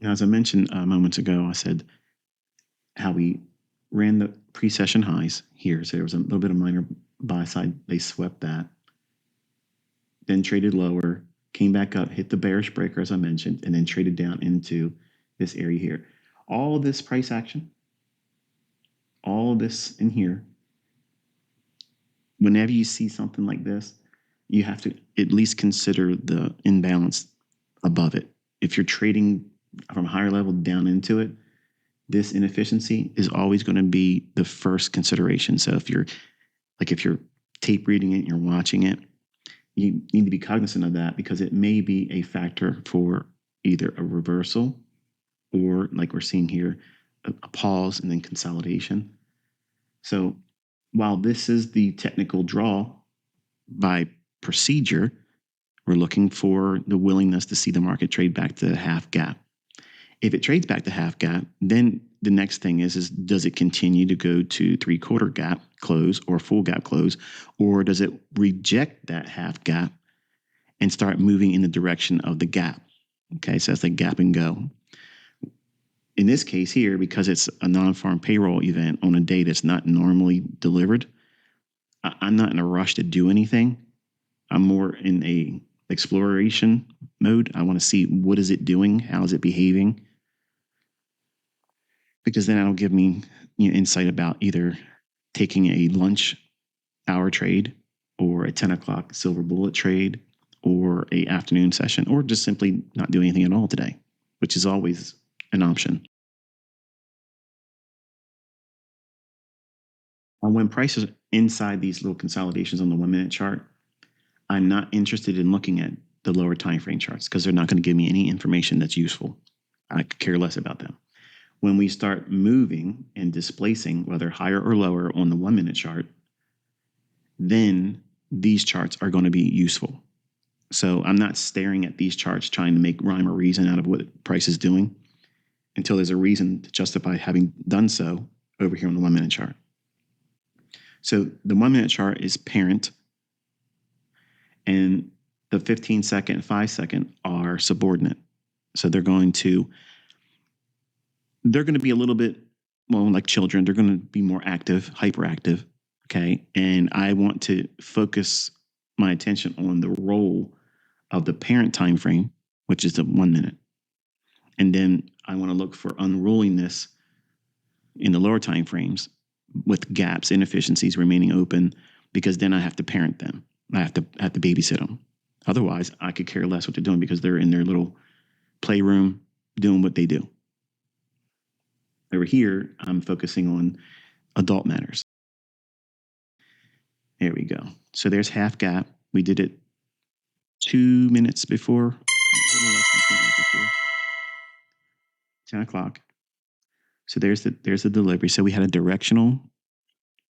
As I mentioned moments ago, I said how we ran the pre-session highs here. So there was a little bit of minor buy side. They swept that, then traded lower, came back up, hit the bearish breaker, as I mentioned, and then traded down into this area here. All this price action, all this in here, whenever you see something like this, you have to at least consider the imbalance above it. If you're trading from a higher level down into it, this inefficiency is always going to be the first consideration. So if you're tape reading it, you're watching it, you need to be cognizant of that because it may be a factor for either a reversal or, like we're seeing here, a pause and then consolidation. So while this is the technical draw by procedure, we're looking for the willingness to see the market trade back to the half gap. If it trades back to half gap, then the next thing is does it continue to go to 3/4 gap close or full gap close, or does it reject that half gap and start moving in the direction of the gap? Okay, so that's like gap and go. In this case here, because it's a non-farm payroll event on a day that's not normally delivered, I'm not in a rush to do anything. I'm more in a exploration mode. I want to see what is it doing, how is it behaving, because then that'll give me insight about either taking a lunch hour trade or a 10 o'clock silver bullet trade or a afternoon session, or just simply not do anything at all today, which is always an option. And when prices are inside these little consolidations on the 1 minute chart, I'm not interested in looking at the lower time frame charts because they're not going to give me any information that's useful. I could care less about them. When we start moving and displacing, whether higher or lower on the 1 minute chart, then these charts are going to be useful. So I'm not staring at these charts trying to make rhyme or reason out of what price is doing until there's a reason to justify having done so over here on the 1 minute chart. So the 1 minute chart is parent, and the 15-second, 5-second are subordinate. So they're going to be a little bit, well, like children. They're going to be more active, hyperactive. Okay. And I want to focus my attention on the role of the parent time frame, which is the 1 minute. And then I want to look for unruliness in the lower time frames with gaps, inefficiencies remaining open, because then I have to parent them. I have to babysit them. Otherwise, I could care less what they're doing because they're in their little playroom doing what they do. Over here, I'm focusing on adult matters. There we go. So there's half gap. We did it 2 minutes before, a little less than 2 minutes before 10 o'clock. So there's the delivery. So we had a directional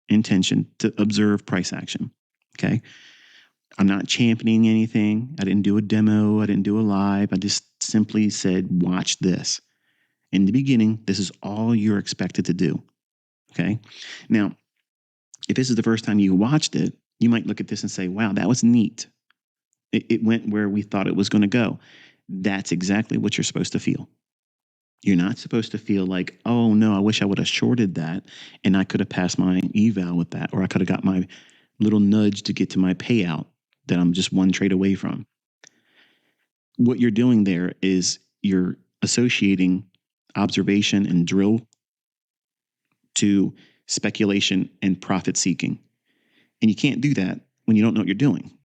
intention to observe price action. Okay. I'm not championing anything. I didn't do a demo. I didn't do a live. I just simply said, watch this. In the beginning, this is all you're expected to do. Okay. Now, if this is the first time you watched it, you might look at this and say, wow, that was neat. It went where we thought it was going to go. That's exactly what you're supposed to feel. You're not supposed to feel like, oh no, I wish I would have shorted that and I could have passed my eval with that, or I could have got my little nudge to get to my payout that I'm just one trade away from. What you're doing there is you're associating observation and drill to speculation and profit seeking. And you can't do that when you don't know what you're doing.